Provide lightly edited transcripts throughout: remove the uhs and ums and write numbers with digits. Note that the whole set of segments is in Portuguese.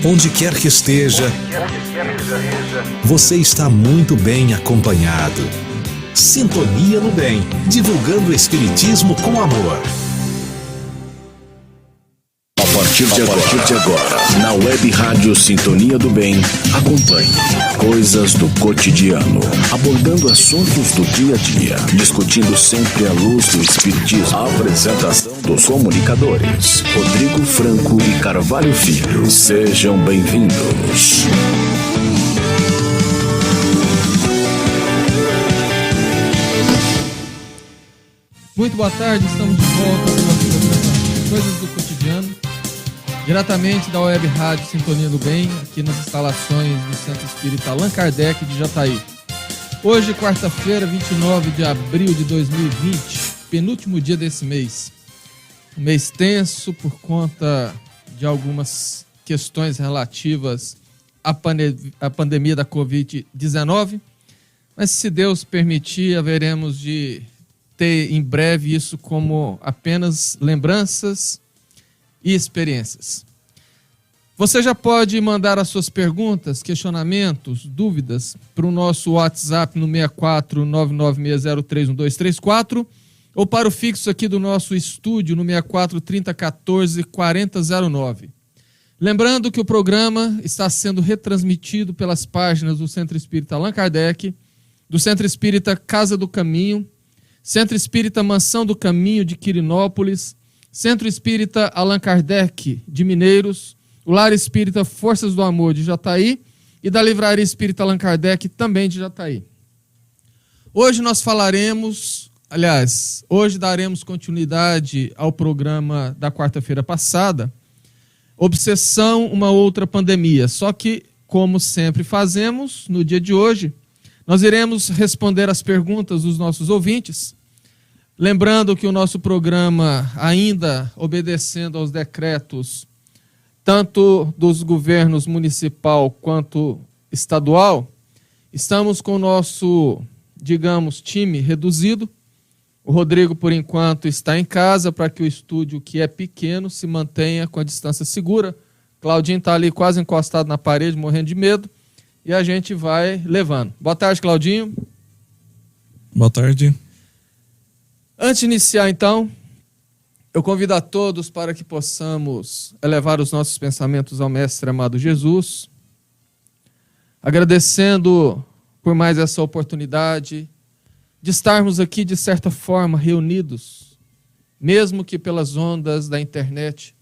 Onde quer que esteja, você está muito bem acompanhado. Sintonia no Bem, divulgando o Espiritismo com amor. A partir de agora, na Web Rádio Sintonia do Bem, acompanhe coisas do cotidiano, abordando assuntos do dia a dia, discutindo sempre à luz do Espiritismo. A apresentação dos comunicadores Rodrigo Franco e Carvalho Filho. Sejam bem-vindos. Muito boa tarde, estamos de volta com a programa Coisas do Cotidiano, diretamente da Web Rádio Sintonia do Bem, aqui nas instalações do Centro Espírita Allan Kardec de Jataí. Hoje, quarta-feira, 29 de abril de 2020, penúltimo dia desse mês. Um mês tenso por conta de algumas questões relativas à pandemia da Covid-19, mas se Deus permitir, haveremos de ter em breve isso como apenas lembranças e experiências. Você já pode mandar as suas perguntas, questionamentos, dúvidas para o nosso WhatsApp no 649960311234 ou para o fixo aqui do nosso estúdio no 64 3014 4009. Lembrando que o programa está sendo retransmitido pelas páginas do Centro Espírita Allan Kardec, do Centro Espírita Casa do Caminho, Centro Espírita Mansão do Caminho de Quirinópolis, Centro Espírita Allan Kardec de Mineiros, o Lar Espírita Forças do Amor de Jataí e da Livraria Espírita Allan Kardec também de Jataí. Hoje nós hoje daremos continuidade ao programa da quarta-feira passada, Obsessão, uma outra pandemia. Só que, como sempre fazemos, no dia de hoje, nós iremos responder as perguntas dos nossos ouvintes, lembrando que o nosso programa, ainda obedecendo aos decretos, tanto dos governos municipal quanto estadual, estamos com o nosso, time reduzido. O Rodrigo, por enquanto, está em casa para que o estúdio, que é pequeno, se mantenha com a distância segura. Claudinho está ali quase encostado na parede, morrendo de medo. E a gente vai levando. Boa tarde, Claudinho. Boa tarde. Antes de iniciar, então, eu convido a todos para que possamos elevar os nossos pensamentos ao Mestre amado Jesus, agradecendo por mais essa oportunidade de estarmos aqui, de certa forma, reunidos, mesmo que pelas ondas da internet,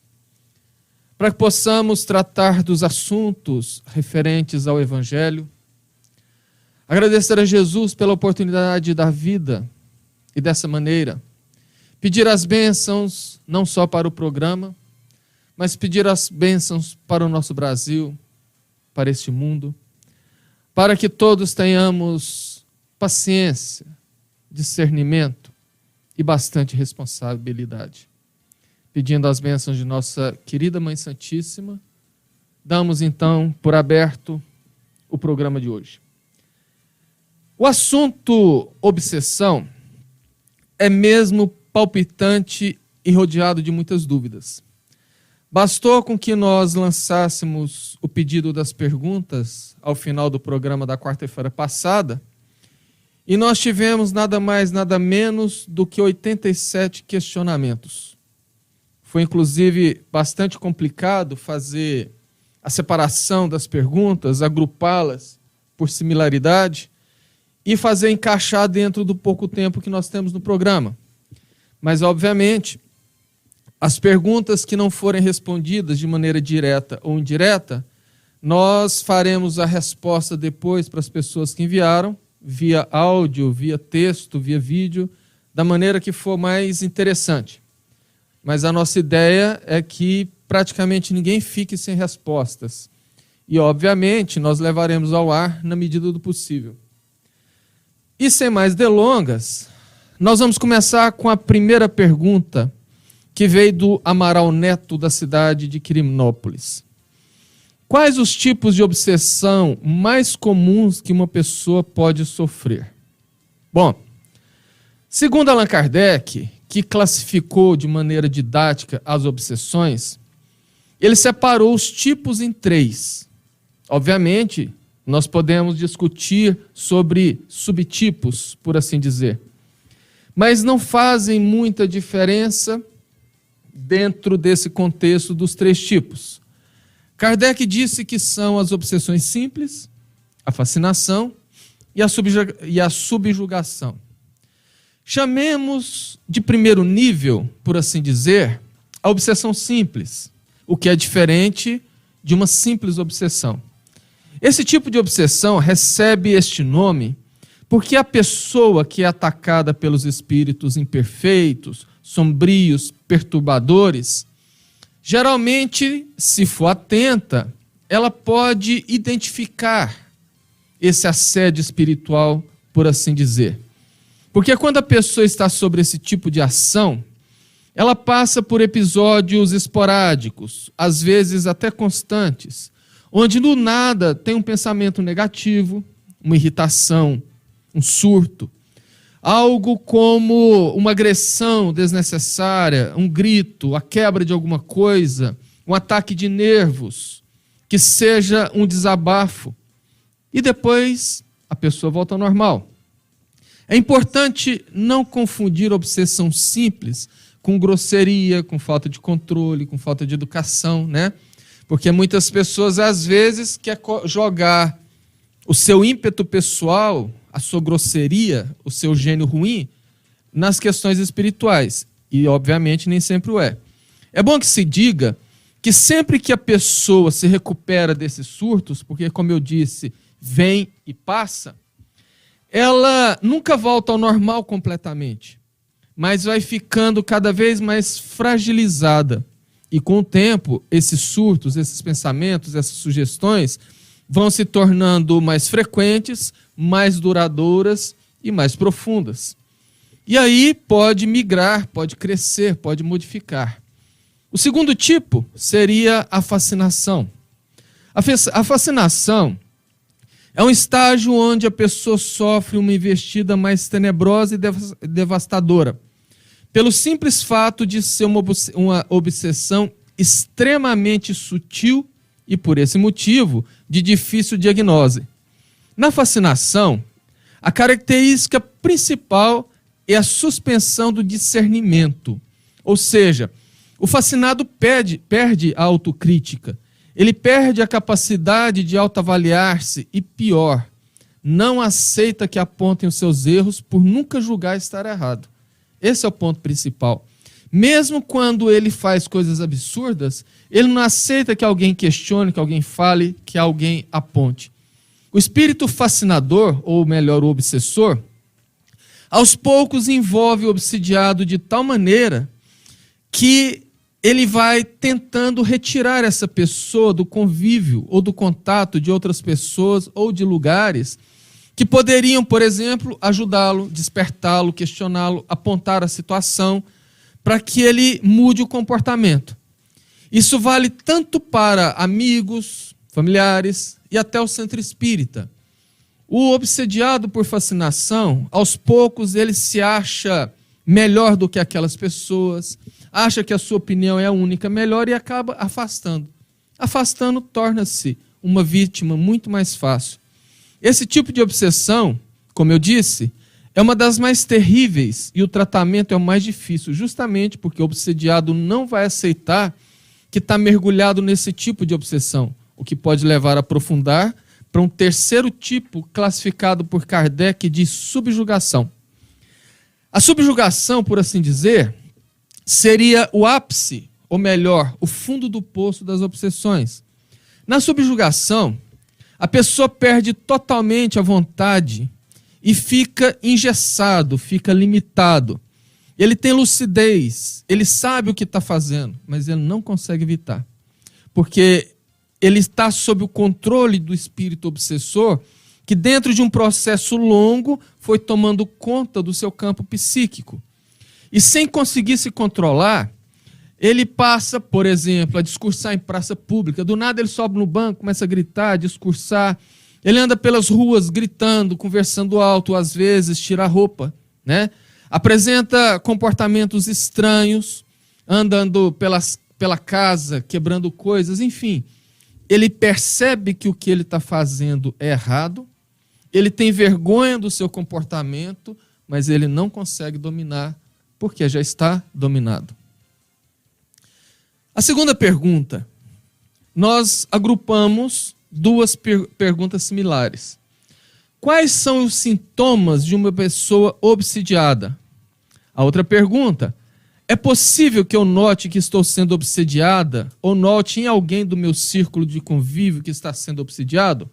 para que possamos tratar dos assuntos referentes ao Evangelho, agradecer a Jesus pela oportunidade da vida e dessa maneira pedir as bênçãos não só para o programa, mas pedir as bênçãos para o nosso Brasil, para este mundo, para que todos tenhamos paciência, discernimento e bastante responsabilidade. Pedindo as bênçãos de nossa querida Mãe Santíssima, damos então por aberto o programa de hoje. O assunto obsessão é mesmo palpitante e rodeado de muitas dúvidas. Bastou com que nós lançássemos o pedido das perguntas ao final do programa da quarta-feira passada e nós tivemos nada mais, nada menos do que 87 questionamentos. Foi, inclusive, bastante complicado fazer a separação das perguntas, agrupá-las por similaridade e fazer encaixar dentro do pouco tempo que nós temos no programa. Mas, obviamente, as perguntas que não forem respondidas de maneira direta ou indireta, nós faremos a resposta depois para as pessoas que enviaram, via áudio, via texto, via vídeo, da maneira que for mais interessante. Mas a nossa ideia é que praticamente ninguém fique sem respostas. E, obviamente, nós levaremos ao ar na medida do possível. E sem mais delongas, nós vamos começar com a primeira pergunta, que veio do Amaral Neto, da cidade de Quirinópolis. Quais os tipos de obsessão mais comuns que uma pessoa pode sofrer? Bom, segundo Allan Kardec, que classificou de maneira didática as obsessões, ele separou os tipos em 3. Obviamente, nós podemos discutir sobre subtipos, por assim dizer, mas não fazem muita diferença dentro desse contexto dos 3 tipos. Kardec disse que são as obsessões simples, a fascinação e a subjugação. Chamemos de primeiro nível, por assim dizer, a obsessão simples, o que é diferente de uma simples obsessão. Esse tipo de obsessão recebe este nome porque a pessoa que é atacada pelos espíritos imperfeitos, sombrios, perturbadores, geralmente, se for atenta, ela pode identificar esse assédio espiritual, por assim dizer. Porque quando a pessoa está sobre esse tipo de ação, ela passa por episódios esporádicos, às vezes até constantes, onde do nada tem um pensamento negativo, uma irritação, um surto, algo como uma agressão desnecessária, um grito, a quebra de alguma coisa, um ataque de nervos, que seja um desabafo. E depois a pessoa volta ao normal. É importante não confundir obsessão simples com grosseria, com falta de controle, com falta de educação, né? Porque muitas pessoas, às vezes, querem jogar o seu ímpeto pessoal, a sua grosseria, o seu gênio ruim, nas questões espirituais. E, obviamente, nem sempre o é. É bom que se diga que sempre que a pessoa se recupera desses surtos, porque, como eu disse, vem e passa, ela nunca volta ao normal completamente, mas vai ficando cada vez mais fragilizada. E com o tempo, esses surtos, esses pensamentos, essas sugestões vão se tornando mais frequentes, mais duradouras e mais profundas. E aí pode migrar, pode crescer, pode modificar. O segundo tipo seria a fascinação. A fascinação é um estágio onde a pessoa sofre uma investida mais tenebrosa e devastadora, pelo simples fato de ser uma obsessão extremamente sutil e, por esse motivo, de difícil diagnose. Na fascinação, a característica principal é a suspensão do discernimento, ou seja, o fascinado perde a autocrítica, ele perde a capacidade de autoavaliar-se e, pior, não aceita que apontem os seus erros por nunca julgar estar errado. Esse é o ponto principal. Mesmo quando ele faz coisas absurdas, ele não aceita que alguém questione, que alguém fale, que alguém aponte. O espírito fascinador, ou melhor, o obsessor, aos poucos envolve o obsidiado de tal maneira que ele vai tentando retirar essa pessoa do convívio ou do contato de outras pessoas ou de lugares que poderiam, por exemplo, ajudá-lo, despertá-lo, questioná-lo, apontar a situação para que ele mude o comportamento. Isso vale tanto para amigos, familiares e até o centro espírita. O obsediado por fascinação, aos poucos ele se acha melhor do que aquelas pessoas, acha que a sua opinião é a única melhor e acaba afastando. Afastando torna-se uma vítima muito mais fácil. Esse tipo de obsessão, como eu disse, é uma das mais terríveis e o tratamento é o mais difícil, justamente porque o obsediado não vai aceitar que está mergulhado nesse tipo de obsessão, o que pode levar a aprofundar para um terceiro tipo classificado por Kardec de subjugação. A subjugação, por assim dizer, seria o ápice, ou melhor, o fundo do poço das obsessões. Na subjugação, a pessoa perde totalmente a vontade e fica engessado, fica limitado. Ele tem lucidez, ele sabe o que está fazendo, mas ele não consegue evitar. Porque ele está sob o controle do espírito obsessor, que dentro de um processo longo foi tomando conta do seu campo psíquico. E sem conseguir se controlar, ele passa, por exemplo, a discursar em praça pública. Do nada ele sobe no banco, começa a gritar, a discursar. Ele anda pelas ruas gritando, conversando alto, às vezes tira a roupa, né? Apresenta comportamentos estranhos, andando pela casa, quebrando coisas, enfim. Ele percebe que o que ele está fazendo é errado, ele tem vergonha do seu comportamento, mas ele não consegue dominar, porque já está dominado. A segunda pergunta, nós agrupamos duas perguntas similares. Quais são os sintomas de uma pessoa obsidiada? A outra pergunta, é possível que eu note que estou sendo obsidiada ou note em alguém do meu círculo de convívio que está sendo obsidiado?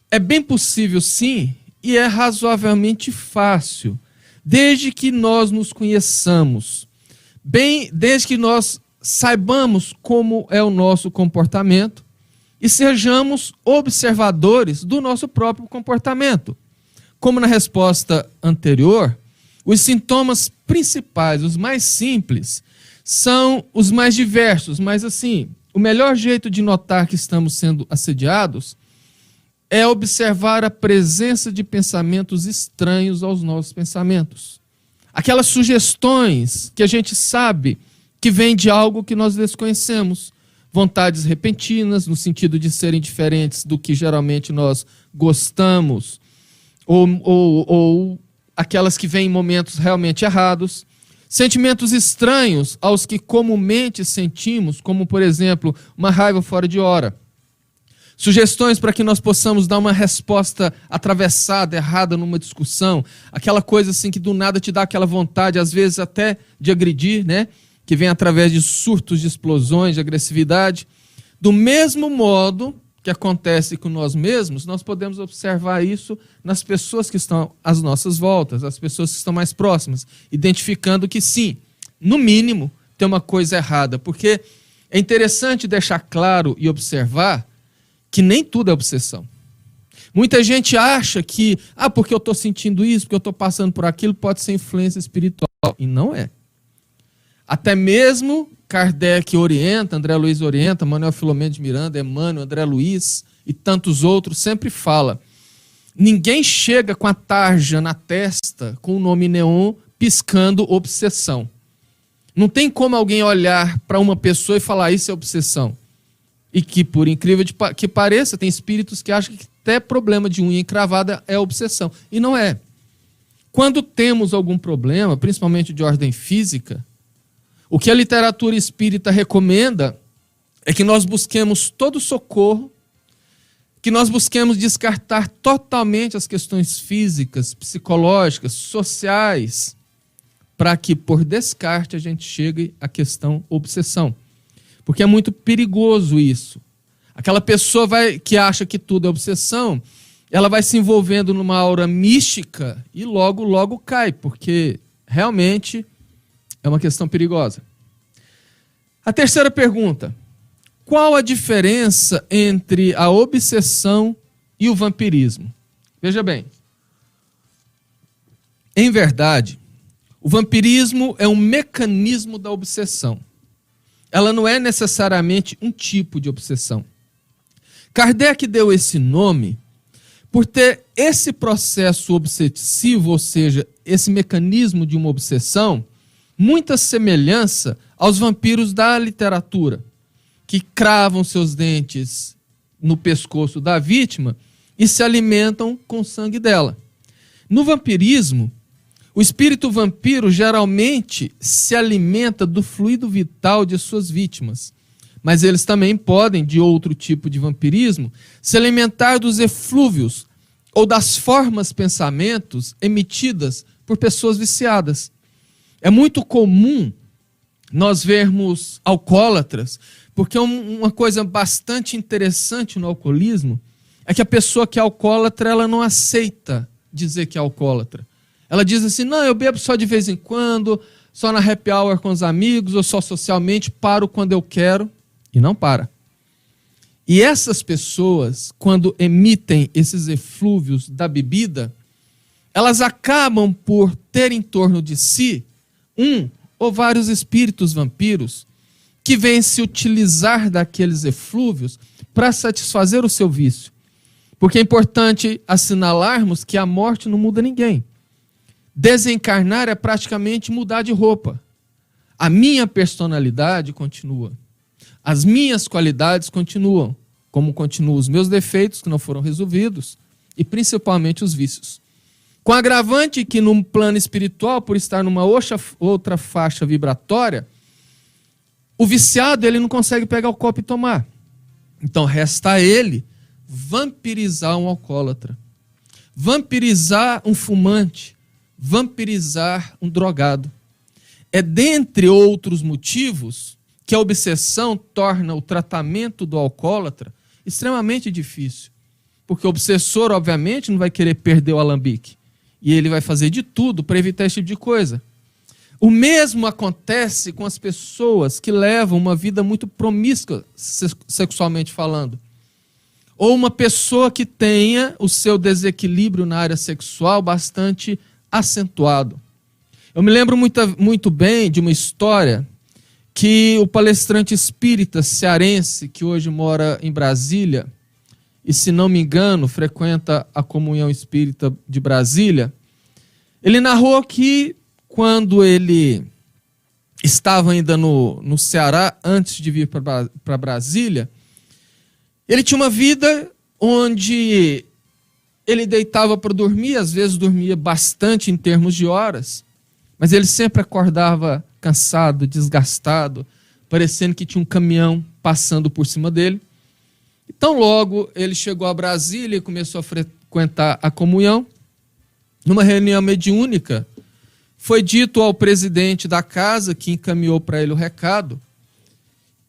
É bem possível, sim, e é razoavelmente fácil, desde que nós nos conheçamos, desde que nós saibamos como é o nosso comportamento e sejamos observadores do nosso próprio comportamento. Como na resposta anterior, os sintomas principais, os mais simples, são os mais diversos, mas assim, o melhor jeito de notar que estamos sendo assediados é observar a presença de pensamentos estranhos aos nossos pensamentos. Aquelas sugestões que a gente sabe que vêm de algo que nós desconhecemos. Vontades repentinas, no sentido de serem diferentes do que geralmente nós gostamos, ou aquelas que vêm em momentos realmente errados. Sentimentos estranhos aos que comumente sentimos, como, por exemplo, uma raiva fora de hora. Sugestões para que nós possamos dar uma resposta atravessada, errada numa discussão. Aquela coisa assim que do nada te dá aquela vontade, às vezes até de agredir, né? Que vem através de surtos de explosões, de agressividade. Do mesmo modo que acontece com nós mesmos, nós podemos observar isso nas pessoas que estão às nossas voltas, as pessoas que estão mais próximas, identificando que sim, no mínimo, tem uma coisa errada. Porque é interessante deixar claro e observar que nem tudo é obsessão. Muita gente acha que, porque eu estou sentindo isso, porque eu estou passando por aquilo, pode ser influência espiritual. E não é. Até mesmo Kardec orienta, André Luiz orienta, Manuel Filomeno de Miranda, Emmanuel, André Luiz e tantos outros, sempre fala, ninguém chega com a tarja na testa, com o nome neon, piscando obsessão. Não tem como alguém olhar para uma pessoa e falar, isso é obsessão. E que, por incrível que pareça, tem espíritos que acham que até problema de unha encravada é obsessão. E não é. Quando temos algum problema, principalmente de ordem física, o que a literatura espírita recomenda é que nós busquemos todo socorro, que nós busquemos descartar totalmente as questões físicas, psicológicas, sociais, para que, por descarte, a gente chegue à questão obsessão. Porque é muito perigoso isso. Aquela pessoa que acha que tudo é obsessão, ela vai se envolvendo numa aura mística e logo, logo cai, porque realmente é uma questão perigosa. A terceira pergunta. Qual a diferença entre a obsessão e o vampirismo? Veja bem. Em verdade, o vampirismo é um mecanismo da obsessão. Ela não é necessariamente um tipo de obsessão. Kardec deu esse nome por ter esse processo obsessivo, ou seja, esse mecanismo de uma obsessão, muita semelhança aos vampiros da literatura, que cravam seus dentes no pescoço da vítima e se alimentam com o sangue dela. No vampirismo, o espírito vampiro geralmente se alimenta do fluido vital de suas vítimas, mas eles também podem, de outro tipo de vampirismo, se alimentar dos eflúvios ou das formas pensamentos emitidas por pessoas viciadas. É muito comum nós vermos alcoólatras, porque uma coisa bastante interessante no alcoolismo é que a pessoa que é alcoólatra, ela não aceita dizer que é alcoólatra. Ela diz assim, não, eu bebo só de vez em quando, só na happy hour com os amigos, ou só socialmente, paro quando eu quero, e não para. E essas pessoas, quando emitem esses eflúvios da bebida, elas acabam por ter em torno de si um ou vários espíritos vampiros que vêm se utilizar daqueles eflúvios para satisfazer o seu vício. Porque é importante assinalarmos que a morte não muda ninguém. Desencarnar é praticamente mudar de roupa. A minha personalidade continua. As minhas qualidades continuam, como continuam os meus defeitos que não foram resolvidos e principalmente os vícios. Com agravante que no plano espiritual, por estar numa outra faixa vibratória, o viciado ele não consegue pegar o copo e tomar. Então resta a ele vampirizar um alcoólatra, vampirizar um fumante, vampirizar um drogado. É dentre outros motivos que a obsessão torna o tratamento do alcoólatra extremamente difícil. Porque o obsessor, obviamente, não vai querer perder o alambique. E ele vai fazer de tudo para evitar esse tipo de coisa. O mesmo acontece com as pessoas que levam uma vida muito promíscua, sexualmente falando. Ou uma pessoa que tenha o seu desequilíbrio na área sexual bastante acentuado. Eu me lembro muito bem de uma história que o palestrante espírita cearense, que hoje mora em Brasília, e se não me engano, frequenta a Comunhão Espírita de Brasília, ele narrou que quando ele estava ainda no Ceará, antes de vir para Brasília, ele tinha uma vida onde ele deitava para dormir, às vezes dormia bastante em termos de horas, mas ele sempre acordava cansado, desgastado, parecendo que tinha um caminhão passando por cima dele. Então logo ele chegou a Brasília e começou a frequentar a comunhão. Numa reunião mediúnica, foi dito ao presidente da casa, que encaminhou para ele o recado,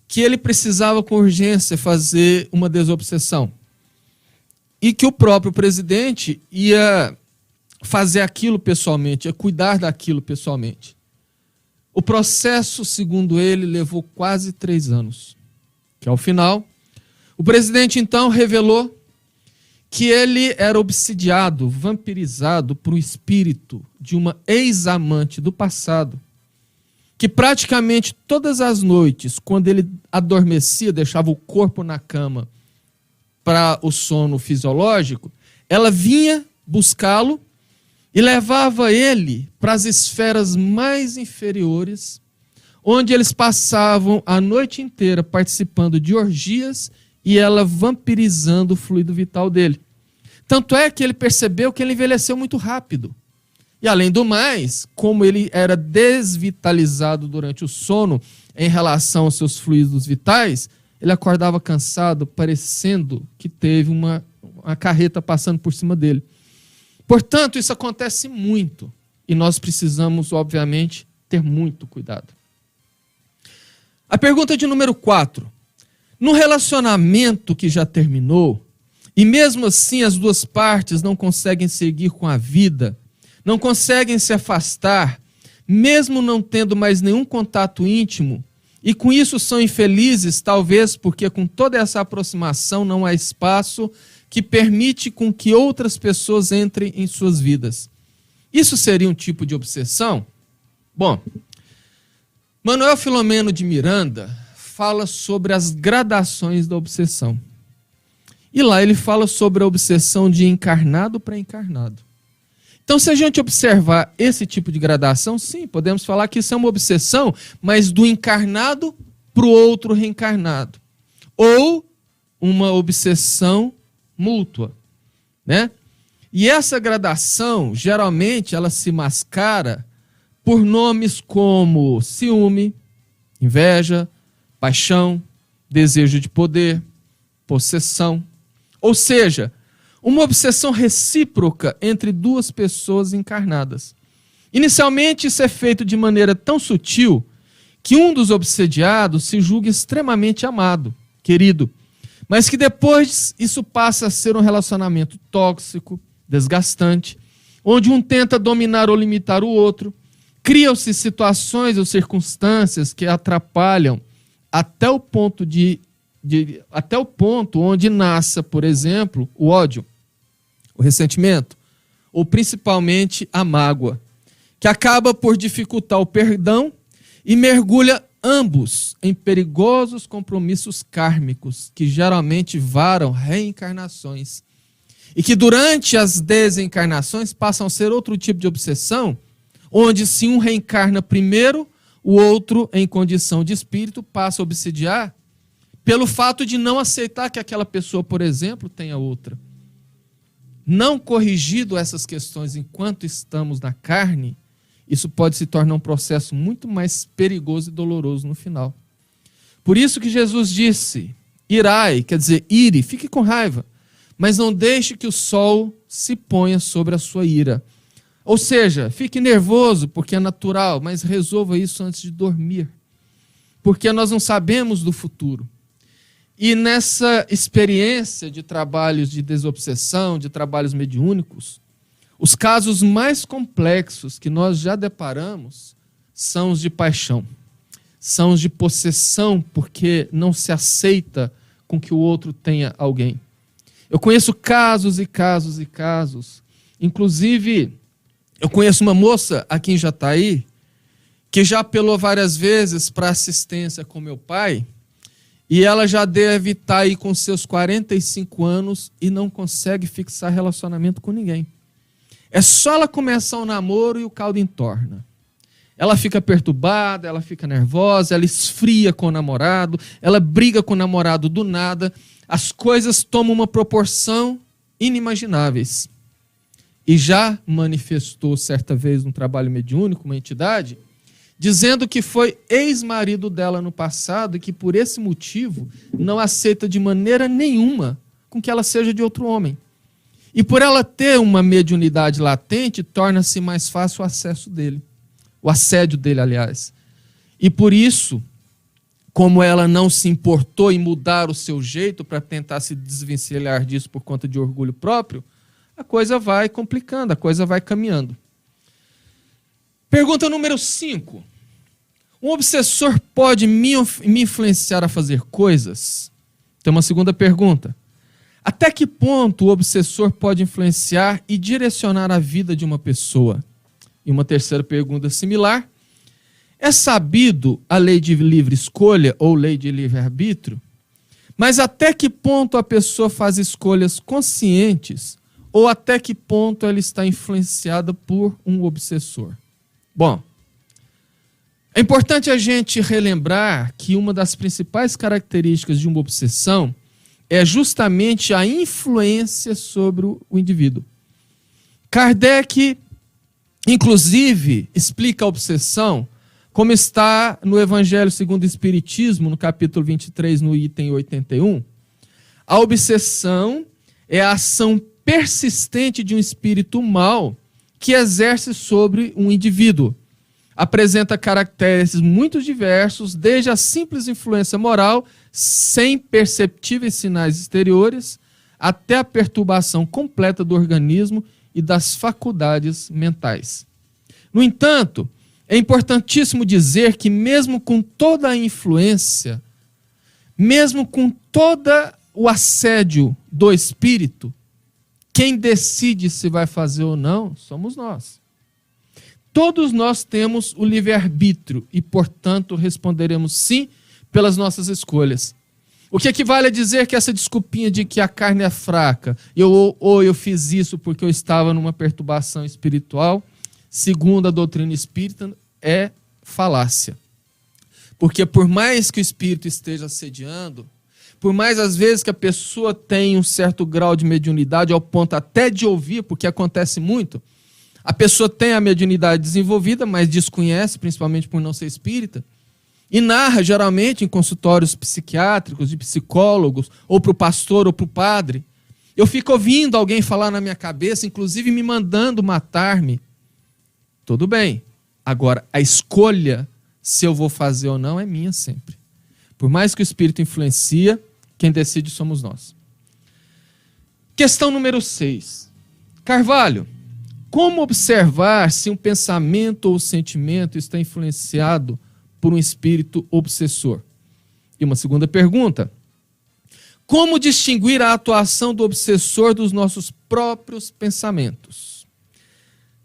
que ele precisava com urgência fazer uma desobsessão. E que o próprio presidente ia fazer aquilo pessoalmente, ia cuidar daquilo pessoalmente. O processo, segundo ele, levou quase 3 anos. Que ao final, o presidente então revelou que ele era obsidiado, vampirizado por um espírito de uma ex-amante do passado, que praticamente todas as noites, quando ele adormecia, deixava o corpo na cama para o sono fisiológico, ela vinha buscá-lo e levava ele para as esferas mais inferiores, onde eles passavam a noite inteira participando de orgias e ela vampirizando o fluido vital dele. Tanto é que ele percebeu que ele envelheceu muito rápido. E além do mais, como ele era desvitalizado durante o sono em relação aos seus fluidos vitais, ele acordava cansado, parecendo que teve uma carreta passando por cima dele. Portanto, isso acontece muito e nós precisamos, obviamente, ter muito cuidado. A pergunta de número 4. No relacionamento que já terminou, e mesmo assim as duas partes não conseguem seguir com a vida, não conseguem se afastar, mesmo não tendo mais nenhum contato íntimo, e com isso são infelizes, talvez porque com toda essa aproximação não há espaço que permite com que outras pessoas entrem em suas vidas. Isso seria um tipo de obsessão? Bom, Manuel Filomeno de Miranda fala sobre as gradações da obsessão. E lá ele fala sobre a obsessão de encarnado para encarnado. Então, se a gente observar esse tipo de gradação, sim, podemos falar que isso é uma obsessão, mas do encarnado para o outro reencarnado. Ou uma obsessão mútua, né? E essa gradação, geralmente, ela se mascara por nomes como ciúme, inveja, paixão, desejo de poder, possessão. Ou seja, uma obsessão recíproca entre duas pessoas encarnadas. Inicialmente, isso é feito de maneira tão sutil que um dos obsediados se julga extremamente amado, querido, mas que depois isso passa a ser um relacionamento tóxico, desgastante, onde um tenta dominar ou limitar o outro, criam-se situações ou circunstâncias que atrapalham até o ponto onde nasça, por exemplo, o ódio, o ressentimento, ou principalmente a mágoa, que acaba por dificultar o perdão e mergulha ambos em perigosos compromissos kármicos que geralmente varam reencarnações e que durante as desencarnações passam a ser outro tipo de obsessão, onde se um reencarna primeiro, o outro, em condição de espírito, passa a obsidiar pelo fato de não aceitar que aquela pessoa, por exemplo, tenha outra. Não corrigido essas questões enquanto estamos na carne, isso pode se tornar um processo muito mais perigoso e doloroso no final. Por isso que Jesus disse, irai, quer dizer, ire, fique com raiva, mas não deixe que o sol se ponha sobre a sua ira. Ou seja, fique nervoso, porque é natural, mas resolva isso antes de dormir. Porque nós não sabemos do futuro. E nessa experiência de trabalhos de desobsessão, de trabalhos mediúnicos, os casos mais complexos que nós já deparamos são os de paixão. São os de possessão, porque não se aceita com que o outro tenha alguém. Eu conheço casos e casos e casos. Inclusive, eu conheço uma moça aqui em Jataí que já apelou várias vezes para assistência com meu pai e ela já deve estar aí com seus 45 anos e não consegue fixar relacionamento com ninguém. É só ela começar um namoro e o caldo entorna. Ela fica perturbada, ela fica nervosa, ela esfria com o namorado, ela briga com o namorado do nada, as coisas tomam uma proporção inimagináveis. E já manifestou certa vez no trabalho mediúnico, uma entidade, dizendo que foi ex-marido dela no passado e que por esse motivo não aceita de maneira nenhuma com que ela seja de outro homem. E por ela ter uma mediunidade latente, torna-se mais fácil o acesso dele. O assédio dele, aliás. E por isso, como ela não se importou em mudar o seu jeito para tentar se desvencilhar disso por conta de orgulho próprio, a coisa vai complicando, a coisa vai caminhando. Pergunta número 5. Um obsessor pode me influenciar a fazer coisas? Tem uma segunda pergunta. Até que ponto o obsessor pode influenciar e direcionar a vida de uma pessoa? E uma terceira pergunta similar. É sabido a lei de livre escolha ou lei de livre-arbítrio? Mas até que ponto a pessoa faz escolhas conscientes ou até que ponto ela está influenciada por um obsessor? Bom, é importante a gente relembrar que uma das principais características de uma obsessão é justamente a influência sobre o indivíduo. Kardec, inclusive, explica a obsessão como está no Evangelho segundo o Espiritismo, no capítulo 23, no item 81. A obsessão é a ação persistente de um espírito mau que exerce sobre um indivíduo. Apresenta caracteres muito diversos, desde a simples influência moral, sem perceptíveis sinais exteriores, até a perturbação completa do organismo e das faculdades mentais. No entanto, é importantíssimo dizer que mesmo com toda a influência, mesmo com todo o assédio do espírito, quem decide se vai fazer ou não somos nós. Todos nós temos o livre-arbítrio e, portanto, responderemos sim pelas nossas escolhas. O que equivale a dizer que essa desculpinha de que a carne é fraca, ou eu fiz isso porque eu estava numa perturbação espiritual, segundo a doutrina espírita, é falácia. Porque por mais que o espírito esteja assediando, por mais às vezes que a pessoa tenha um certo grau de mediunidade, ao ponto até de ouvir, porque acontece muito, a pessoa tem a mediunidade desenvolvida, mas desconhece, principalmente por não ser espírita, e narra geralmente em consultórios psiquiátricos, de psicólogos, ou para o pastor ou para o padre. Eu fico ouvindo alguém falar na minha cabeça, inclusive me mandando matar-me. Tudo bem. Agora, a escolha, se eu vou fazer ou não, é minha sempre. Por mais que o espírito influencia, quem decide somos nós. Questão número 6. Carvalho, como observar se um pensamento ou sentimento está influenciado por um espírito obsessor? E uma segunda pergunta. Como distinguir a atuação do obsessor dos nossos próprios pensamentos?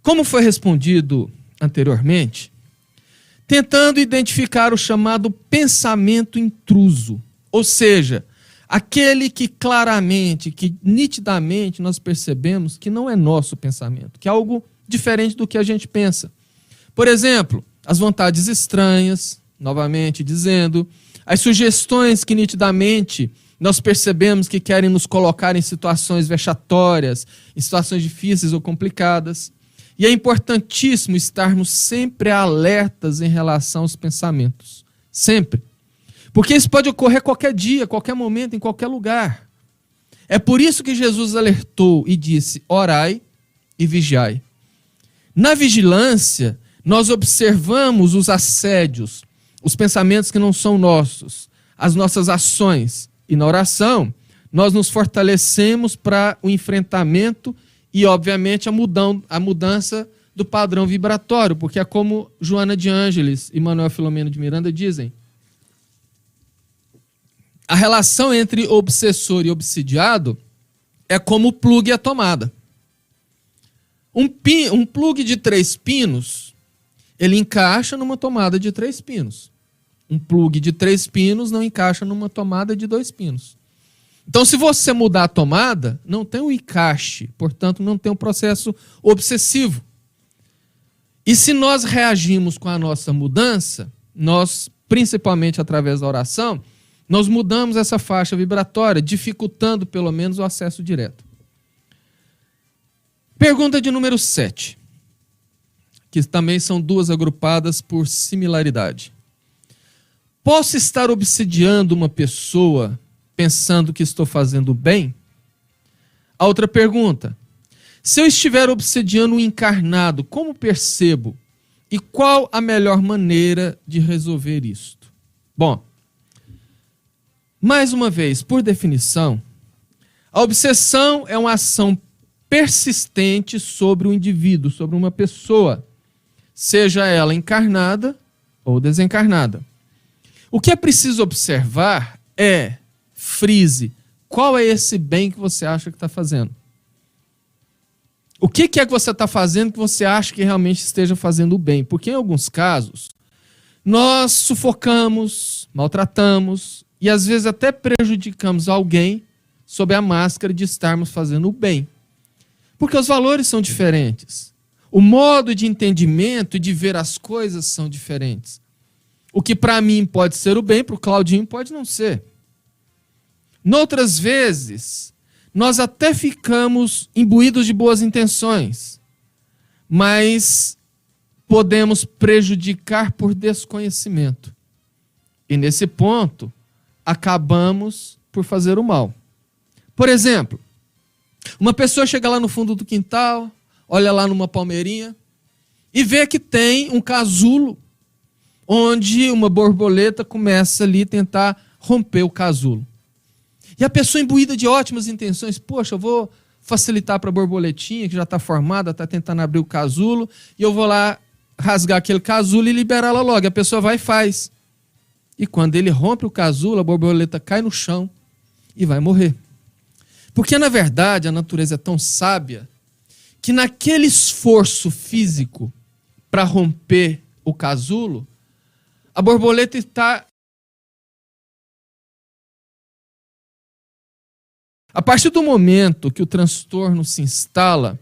Como foi respondido anteriormente, tentando identificar o chamado pensamento intruso, ou seja, aquele que claramente, que nitidamente nós percebemos que não é nosso pensamento, que é algo diferente do que a gente pensa. Por exemplo, as vontades estranhas, novamente dizendo, as sugestões que nitidamente nós percebemos que querem nos colocar em situações vexatórias, em situações difíceis ou complicadas. E é importantíssimo estarmos sempre alertas em relação aos pensamentos. Sempre. Porque isso pode ocorrer qualquer dia, qualquer momento, em qualquer lugar. É por isso que Jesus alertou e disse, orai e vigiai. Na vigilância, nós observamos os assédios, os pensamentos que não são nossos, as nossas ações. E na oração, nós nos fortalecemos para o enfrentamento e, obviamente, a mudança do padrão vibratório, porque é como Joana de Ângeles e Manuel Filomeno de Miranda dizem. A relação entre obsessor e obsidiado é como o plugue e a tomada. Um plugue de 3 pinos, ele encaixa numa tomada de 3 pinos. Um plugue de 3 pinos não encaixa numa tomada de 2 pinos. Então, se você mudar a tomada, não tem um encaixe, portanto, não tem um processo obsessivo. E se nós reagimos com a nossa mudança, nós, principalmente através da oração, nós mudamos essa faixa vibratória, dificultando pelo menos o acesso direto. Pergunta de número 7, que também são 2 agrupadas por similaridade. Posso estar obsidiando uma pessoa pensando que estou fazendo bem? A outra pergunta. Se eu estiver obsidiando um encarnado, como percebo? E qual a melhor maneira de resolver isto? Bom, mais uma vez, por definição, a obsessão é uma ação persistente sobre o indivíduo, sobre uma pessoa, seja ela encarnada ou desencarnada. O que é preciso observar é, frise, qual é esse bem que você acha que está fazendo? O que é que você está fazendo que você acha que realmente esteja fazendo o bem? Porque em alguns casos, nós sufocamos, maltratamos e às vezes até prejudicamos alguém sob a máscara de estarmos fazendo o bem. Porque os valores são diferentes. O modo de entendimento e de ver as coisas são diferentes. O que para mim pode ser o bem, para o Claudinho pode não ser. Noutras vezes, nós até ficamos imbuídos de boas intenções, mas podemos prejudicar por desconhecimento. E nesse ponto, acabamos por fazer o mal. Por exemplo, uma pessoa chega lá no fundo do quintal, olha lá numa palmeirinha e vê que tem um casulo onde uma borboleta começa ali a tentar romper o casulo. E a pessoa imbuída de ótimas intenções, poxa, eu vou facilitar para a borboletinha que já está formada, está tentando abrir o casulo, e eu vou lá rasgar aquele casulo e liberá-la logo. A pessoa vai e faz. E quando ele rompe o casulo, a borboleta cai no chão e vai morrer. Porque, na verdade, a natureza é tão sábia que naquele esforço físico para romper o casulo, a borboleta está... A partir do momento que o transtorno se instala,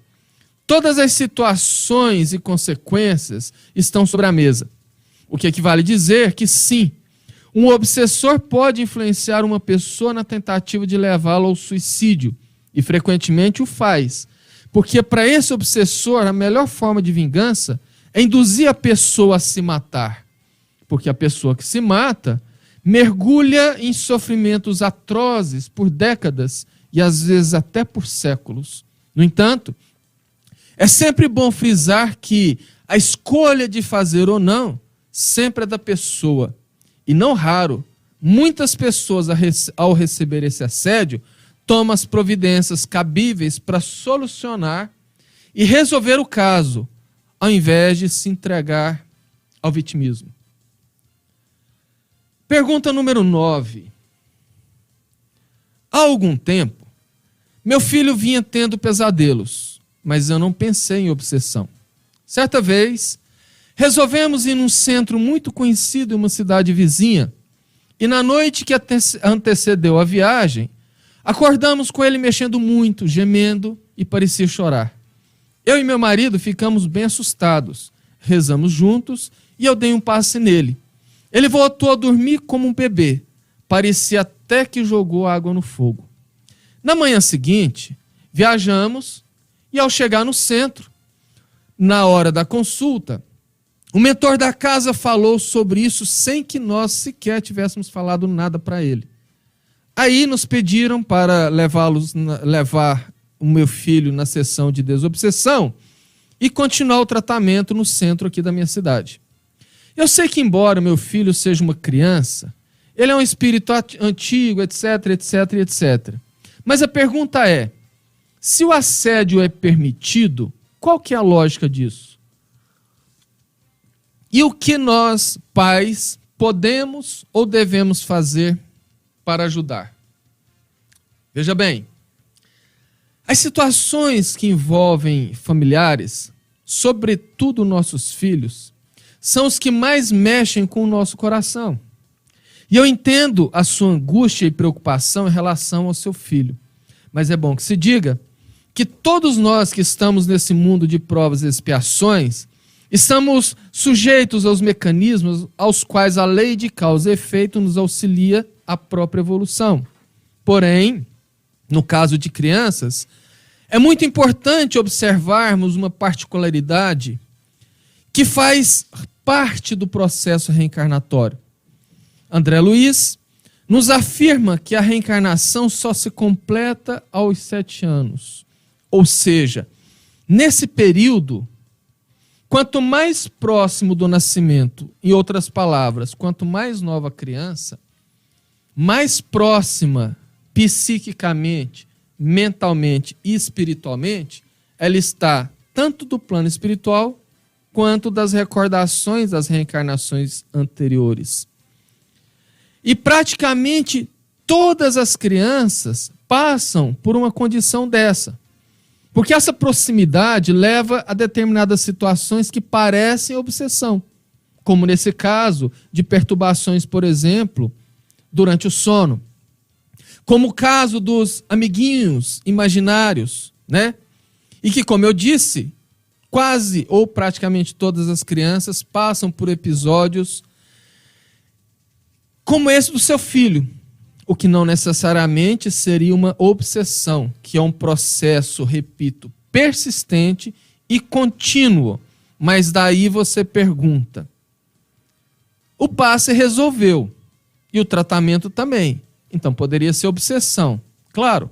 todas as situações e consequências estão sobre a mesa. O que equivale dizer que, sim, um obsessor pode influenciar uma pessoa na tentativa de levá-la ao suicídio, e frequentemente o faz. Porque para esse obsessor, a melhor forma de vingança é induzir a pessoa a se matar. Porque a pessoa que se mata mergulha em sofrimentos atrozes por décadas e às vezes até por séculos. No entanto, é sempre bom frisar que a escolha de fazer ou não sempre é da pessoa. E não raro, muitas pessoas, ao receber esse assédio, tomam as providências cabíveis para solucionar e resolver o caso, ao invés de se entregar ao vitimismo. Pergunta número 9. Há algum tempo, meu filho vinha tendo pesadelos, mas eu não pensei em obsessão. Certa vez, resolvemos ir num centro muito conhecido em uma cidade vizinha, e na noite que antecedeu a viagem, acordamos com ele mexendo muito, gemendo e parecia chorar. Eu e meu marido ficamos bem assustados, rezamos juntos e eu dei um passe nele. Ele voltou a dormir como um bebê. Parecia até que jogou água no fogo. Na manhã seguinte, viajamos e ao chegar no centro, na hora da consulta, o mentor da casa falou sobre isso sem que nós sequer tivéssemos falado nada para ele. Aí nos pediram para levar o meu filho na sessão de desobsessão e continuar o tratamento no centro aqui da minha cidade. Eu sei que, embora meu filho seja uma criança, ele é um espírito antigo, etc, etc, etc. Mas a pergunta é, se o assédio é permitido, qual que é a lógica disso? E o que nós, pais, podemos ou devemos fazer para ajudar? Veja bem, as situações que envolvem familiares, sobretudo nossos filhos, são os que mais mexem com o nosso coração. E eu entendo a sua angústia e preocupação em relação ao seu filho. Mas é bom que se diga que todos nós que estamos nesse mundo de provas e expiações, estamos sujeitos aos mecanismos aos quais a lei de causa e efeito nos auxilia à própria evolução. Porém, no caso de crianças, é muito importante observarmos uma particularidade que faz parte do processo reencarnatório. André Luiz nos afirma que a reencarnação só se completa aos 7 anos. Ou seja, nesse período, quanto mais próximo do nascimento, em outras palavras, quanto mais nova a criança, mais próxima psiquicamente, mentalmente e espiritualmente, ela está tanto do plano espiritual quanto das recordações das reencarnações anteriores. E praticamente todas as crianças passam por uma condição dessa. Porque essa proximidade leva a determinadas situações que parecem obsessão. Como nesse caso de perturbações, por exemplo, durante o sono. Como o caso dos amiguinhos imaginários, né? E que, como eu disse, quase ou praticamente todas as crianças passam por episódios como esse do seu filho, o que não necessariamente seria uma obsessão, que é um processo, repito, persistente e contínuo. Mas daí você pergunta, o passe resolveu e o tratamento também, então poderia ser obsessão, claro.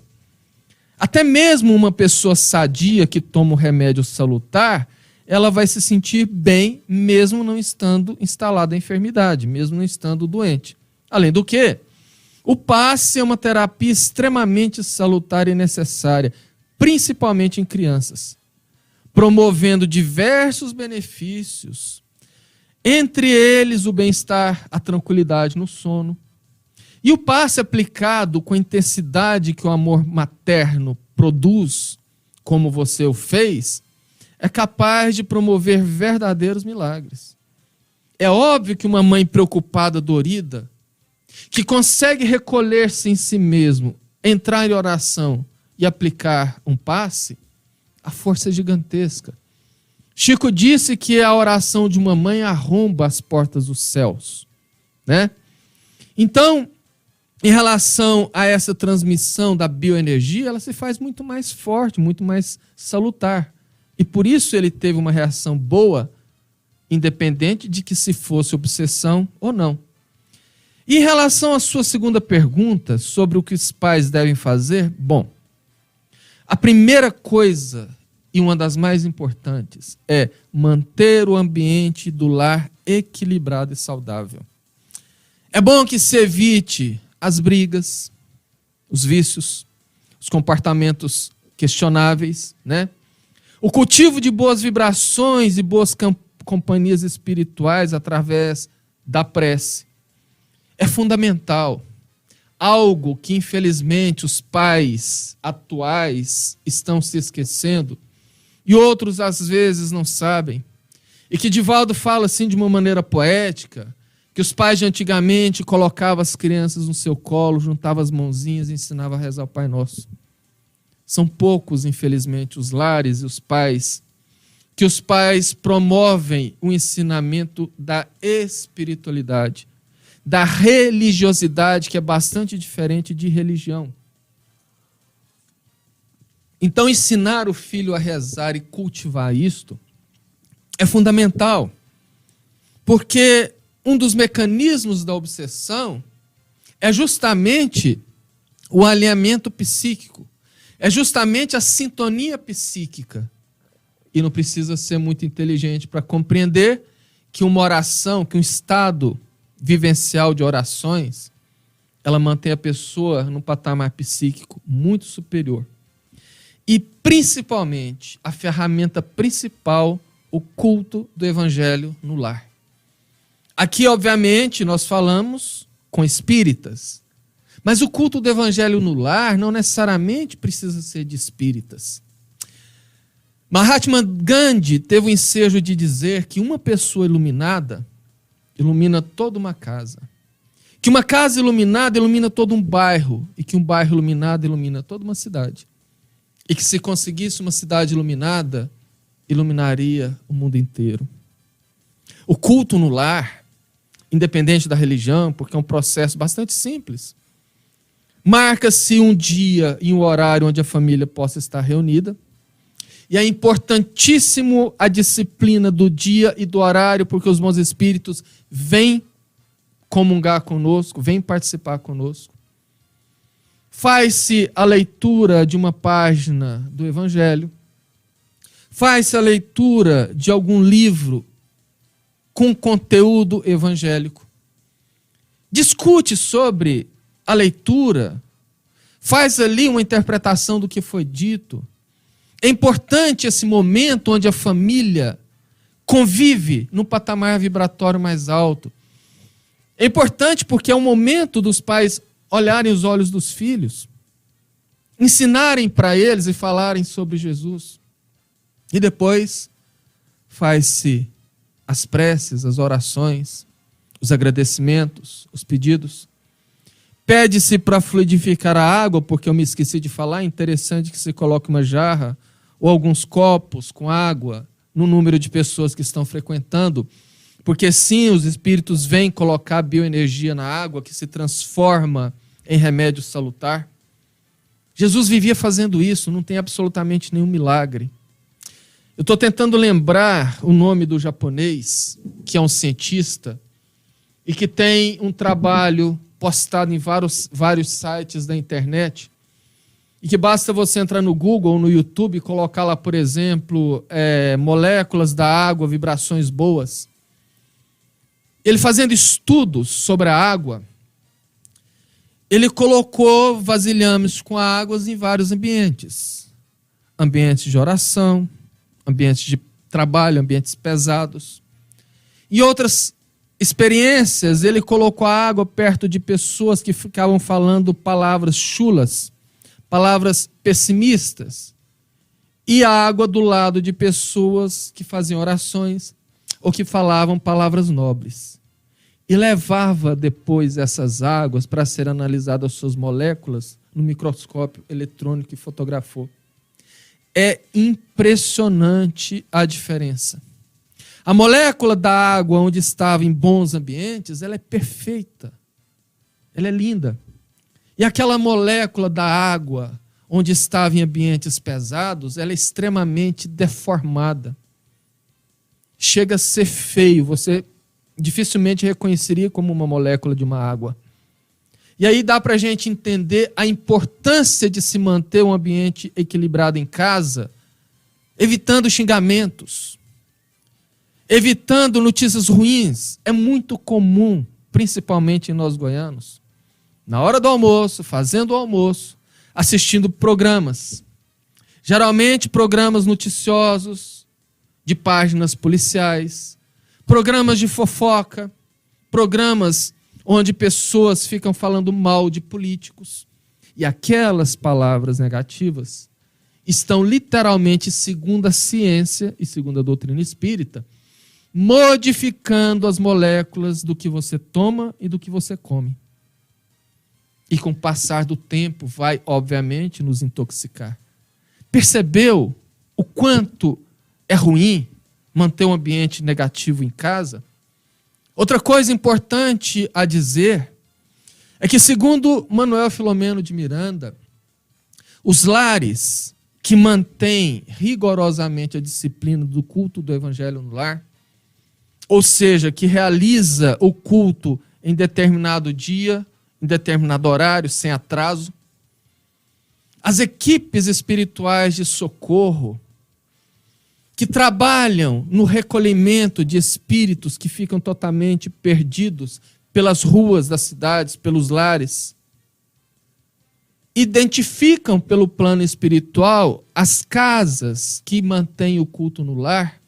Até mesmo uma pessoa sadia que toma o remédio salutar, ela vai se sentir bem mesmo não estando instalada a enfermidade, mesmo não estando doente. Além do que, o passe é uma terapia extremamente salutar e necessária, principalmente em crianças, promovendo diversos benefícios, entre eles o bem-estar, a tranquilidade no sono. E o passe aplicado com a intensidade que o amor materno produz, como você o fez, é capaz de promover verdadeiros milagres. É óbvio que uma mãe preocupada, dorida, que consegue recolher-se em si mesmo, entrar em oração e aplicar um passe, a força é gigantesca. Chico disse que a oração de uma mãe arromba as portas dos céus, né? Então, em relação a essa transmissão da bioenergia, ela se faz muito mais forte, muito mais salutar. E por isso ele teve uma reação boa, independente de que se fosse obsessão ou não. E em relação à sua segunda pergunta, sobre o que os pais devem fazer, bom, a primeira coisa, e uma das mais importantes, é manter o ambiente do lar equilibrado e saudável. É bom que se evite as brigas, os vícios, os comportamentos questionáveis, né? O cultivo de boas vibrações e boas companhias espirituais através da prece é fundamental. Algo que, infelizmente, os pais atuais estão se esquecendo e outros, às vezes, não sabem. E que Divaldo fala assim de uma maneira poética, que os pais de antigamente colocavam as crianças no seu colo, juntavam as mãozinhas e ensinavam a rezar o Pai Nosso. São poucos, infelizmente, os lares e os pais que os pais promovem o ensinamento da espiritualidade, da religiosidade, que é bastante diferente de religião. Então, ensinar o filho a rezar e cultivar isto é fundamental, porque um dos mecanismos da obsessão é justamente o alinhamento psíquico, é justamente a sintonia psíquica. E não precisa ser muito inteligente para compreender que uma oração, que um estado vivencial de orações, ela mantém a pessoa num patamar psíquico muito superior. E, principalmente, a ferramenta principal, o culto do evangelho no lar. Aqui, obviamente, nós falamos com espíritas, mas o culto do evangelho no lar não necessariamente precisa ser de espíritas. Mahatma Gandhi teve o ensejo de dizer que uma pessoa iluminada ilumina toda uma casa, que uma casa iluminada ilumina todo um bairro, e que um bairro iluminado ilumina toda uma cidade. E que se conseguisse uma cidade iluminada, iluminaria o mundo inteiro. O culto no lar, independente da religião, porque é um processo bastante simples, marca-se um dia e um horário onde a família possa estar reunida. E é importantíssimo a disciplina do dia e do horário, porque os bons espíritos vêm comungar conosco, vêm participar conosco. Faz-se a leitura de uma página do Evangelho, faz-se a leitura de algum livro com conteúdo evangélico, discute sobre a leitura, faz ali uma interpretação do que foi dito. É importante esse momento onde a família convive num patamar vibratório mais alto. É importante porque é o momento dos pais olharem os olhos dos filhos, ensinarem para eles e falarem sobre Jesus. E depois faz-se as preces, as orações, os agradecimentos, os pedidos. Pede-se para fluidificar a água, porque eu me esqueci de falar, é interessante que se coloque uma jarra ou alguns copos com água no número de pessoas que estão frequentando, porque sim, os espíritos vêm colocar bioenergia na água que se transforma em remédio salutar. Jesus vivia fazendo isso, não tem absolutamente nenhum milagre. Eu estou tentando lembrar o nome do japonês, que é um cientista, e que tem um trabalho postado em vários sites da internet, e que basta você entrar no Google ou no YouTube e colocar lá, por exemplo, moléculas da água, vibrações boas. Ele fazendo estudos sobre a água, ele colocou vasilhames com águas em vários ambientes. Ambientes de oração, ambientes de trabalho, ambientes pesados. Em outras experiências, ele colocou a água perto de pessoas que ficavam falando palavras chulas, palavras pessimistas, e a água do lado de pessoas que faziam orações ou que falavam palavras nobres. E levava depois essas águas para ser analisadas as suas moléculas no microscópio eletrônico e fotografou. É impressionante a diferença. A molécula da água onde estava em bons ambientes, ela é perfeita. Ela é linda. E aquela molécula da água onde estava em ambientes pesados, ela é extremamente deformada. Chega a ser feio, você dificilmente reconheceria como uma molécula de uma água. E aí dá para a gente entender a importância de se manter um ambiente equilibrado em casa, evitando xingamentos, evitando notícias ruins. É muito comum, principalmente em nós goianos, na hora do almoço, fazendo o almoço, assistindo programas. Geralmente programas noticiosos, de páginas policiais, programas de fofoca, programas onde pessoas ficam falando mal de políticos. E aquelas palavras negativas estão literalmente, segundo a ciência e segundo a doutrina espírita, modificando as moléculas do que você toma e do que você come. E com o passar do tempo vai, obviamente, nos intoxicar. Percebeu o quanto é ruim manter um ambiente negativo em casa. Outra coisa importante a dizer é que, segundo Manuel Filomeno de Miranda, os lares que mantêm rigorosamente a disciplina do culto do evangelho no lar, ou seja, que realiza o culto em determinado dia, em determinado horário, sem atraso, as equipes espirituais de socorro que trabalham no recolhimento de espíritos que ficam totalmente perdidos pelas ruas das cidades, pelos lares, identificam pelo plano espiritual as casas que mantêm o culto no lar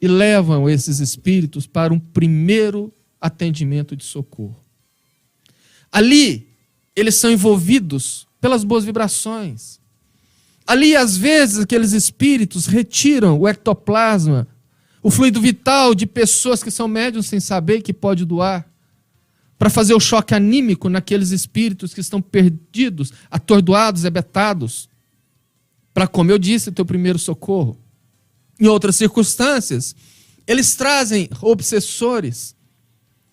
e levam esses espíritos para um primeiro atendimento de socorro. Ali, eles são envolvidos pelas boas vibrações. Ali, às vezes, aqueles espíritos retiram o ectoplasma, o fluido vital de pessoas que são médiuns sem saber que pode doar, para fazer o choque anímico naqueles espíritos que estão perdidos, atordoados, hebetados, para, como eu disse, ter o primeiro socorro. Em outras circunstâncias, eles trazem obsessores,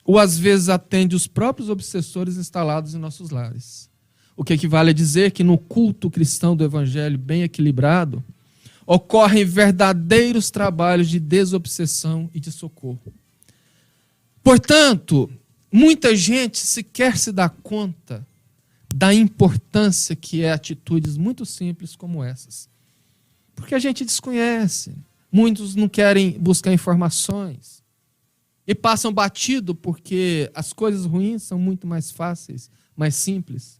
ou às vezes atendem os próprios obsessores instalados em nossos lares. O que equivale a dizer que no culto cristão do evangelho bem equilibrado, ocorrem verdadeiros trabalhos de desobsessão e de socorro. Portanto, muita gente sequer se dá conta da importância que é atitudes muito simples como essas. Porque a gente desconhece. Muitos não querem buscar informações. E passam batido porque as coisas ruins são muito mais fáceis, mais simples.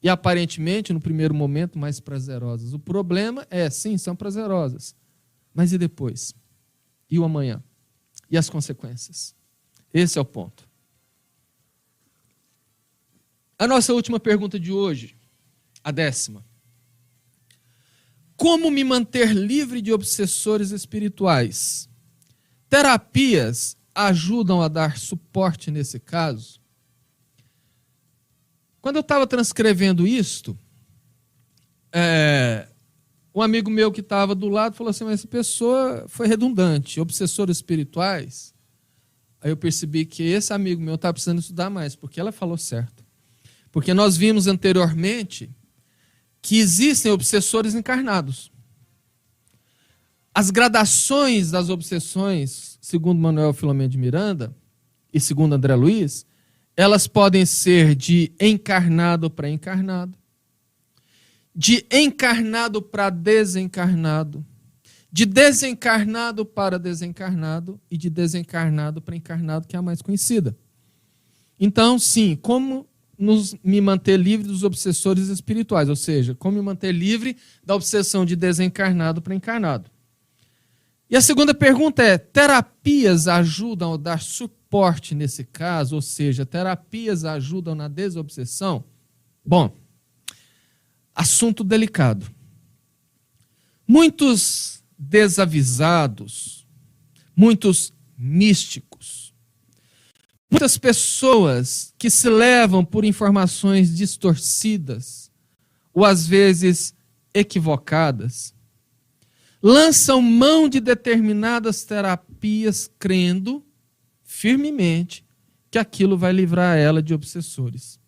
E aparentemente, no primeiro momento, mais prazerosas. O problema é, sim, são prazerosas. Mas e depois? E o amanhã? E as consequências? Esse é o ponto. A nossa última pergunta de hoje, a 10ª. Como me manter livre de obsessores espirituais? Terapias ajudam a dar suporte nesse caso? Quando eu estava transcrevendo isto, um amigo meu que estava do lado falou assim, mas essa pessoa foi redundante, obsessores espirituais. Aí eu percebi que esse amigo meu estava precisando estudar mais, porque ela falou certo. Porque nós vimos anteriormente que existem obsessores encarnados. As gradações das obsessões, segundo Manuel Filomeno de Miranda e segundo André Luiz, elas podem ser de encarnado para encarnado, de encarnado para desencarnado, de desencarnado para desencarnado e de desencarnado para encarnado, que é a mais conhecida. Então, sim, como me manter livre dos obsessores espirituais, ou seja, como me manter livre da obsessão de desencarnado para encarnado. E a segunda pergunta é, terapias ajudam a dar suporte nesse caso, ou seja, terapias ajudam na desobsessão? Bom, assunto delicado. Muitos desavisados, muitos místicos, muitas pessoas que se levam por informações distorcidas, ou às vezes equivocadas, lançam mão de determinadas terapias crendo firmemente que aquilo vai livrar ela de obsessores.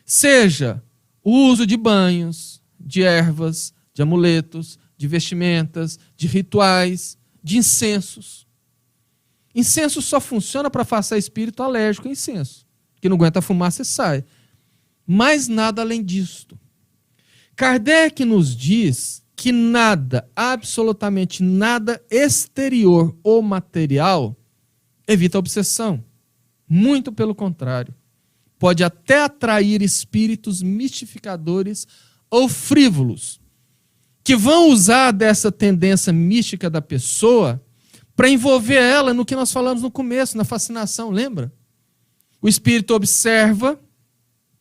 Seja o uso de banhos, de ervas, de amuletos, de vestimentas, de rituais, de incensos. Incenso só funciona para afastar espírito alérgico a incenso, que não aguenta fumar, você sai. Mas nada além disto. Kardec nos diz que nada, absolutamente nada exterior ou material evita a obsessão. Muito pelo contrário. Pode até atrair espíritos mistificadores ou frívolos, que vão usar dessa tendência mística da pessoa para envolver ela no que nós falamos no começo, na fascinação, lembra? O espírito observa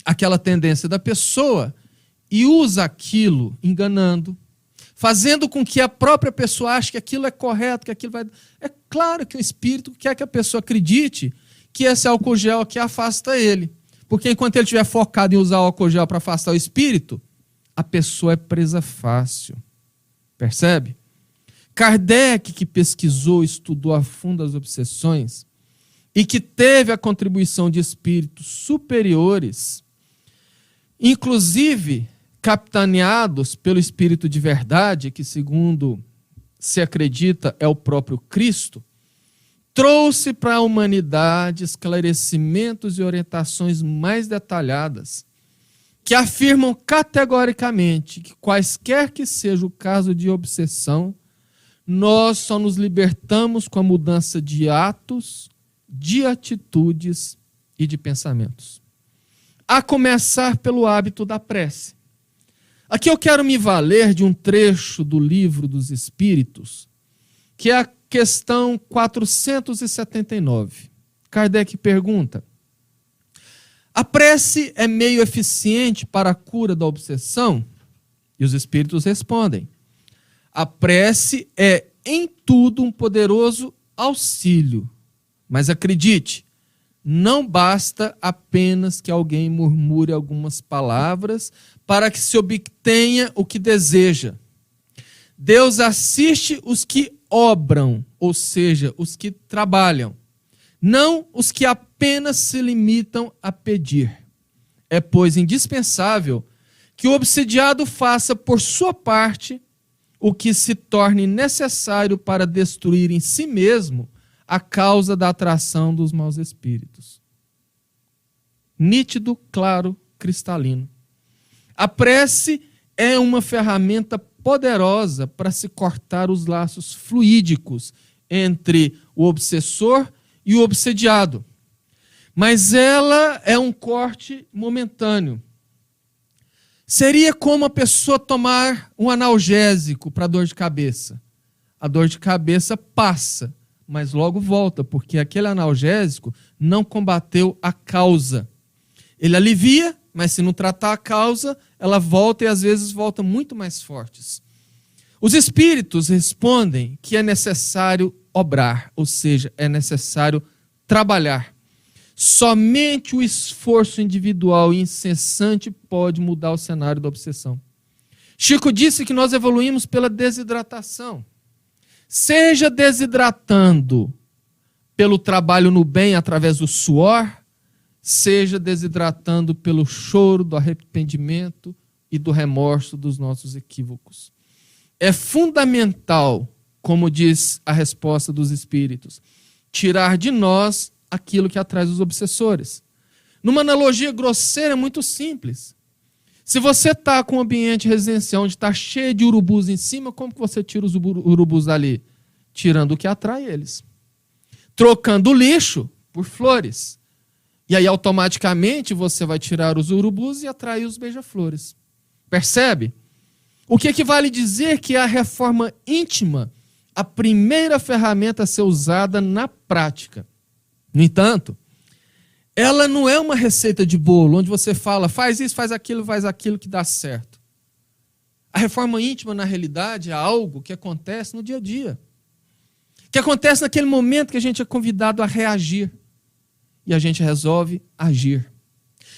aquela tendência da pessoa e usa aquilo enganando, fazendo com que a própria pessoa ache que aquilo é correto, que aquilo vai... É claro que o espírito quer que a pessoa acredite que esse álcool gel aqui afasta ele. Porque enquanto ele estiver focado em usar o álcool gel para afastar o espírito, a pessoa é presa fácil. Percebe? Kardec, que pesquisou, estudou a fundo as obsessões e que teve a contribuição de espíritos superiores, inclusive capitaneados pelo Espírito de Verdade, que segundo se acredita é o próprio Cristo, trouxe para a humanidade esclarecimentos e orientações mais detalhadas que afirmam categoricamente que quaisquer que seja o caso de obsessão, nós só nos libertamos com a mudança de atos, de atitudes e de pensamentos. A começar pelo hábito da prece. Aqui eu quero me valer de um trecho do Livro dos Espíritos, que é a questão 479. Kardec pergunta: a prece é meio eficiente para a cura da obsessão? E os espíritos respondem: a prece é em tudo um poderoso auxílio. Mas acredite, não basta apenas que alguém murmure algumas palavras para que se obtenha o que deseja. Deus assiste os que obram, ou seja, os que trabalham, não os que apenas se limitam a pedir. É, pois, indispensável que o obsidiado faça por sua parte o que se torne necessário para destruir em si mesmo a causa da atração dos maus espíritos. Nítido, claro, cristalino. A prece é uma ferramenta poderosa para se cortar os laços fluídicos entre o obsessor e o obsediado. Mas ela é um corte momentâneo. Seria como a pessoa tomar um analgésico para dor de cabeça. A dor de cabeça passa, mas logo volta, porque aquele analgésico não combateu a causa. Ele alivia, mas se não tratar a causa, ela volta e às vezes volta muito mais fortes. Os espíritos respondem que é necessário obrar, ou seja, é necessário trabalhar. Somente o esforço individual e incessante pode mudar o cenário da obsessão. Chico disse que nós evoluímos pela desidratação. Seja desidratando pelo trabalho no bem através do suor, seja desidratando pelo choro do arrependimento e do remorso dos nossos equívocos. É fundamental, como diz a resposta dos espíritos, tirar de nós aquilo que atrai os obsessores. Numa analogia grosseira, muito simples. Se você está com um ambiente residencial onde está cheio de urubus em cima, como que você tira os urubus dali? Tirando o que atrai eles. Trocando o lixo por flores. E aí, automaticamente, você vai tirar os urubus e atrair os beija-flores. Percebe? O que equivale dizer que a reforma íntima, a primeira ferramenta a ser usada na prática. No entanto, ela não é uma receita de bolo, onde você fala, faz isso, faz aquilo que dá certo. A reforma íntima, na realidade, é algo que acontece no dia a dia. Que acontece naquele momento que a gente é convidado a reagir. E a gente resolve agir.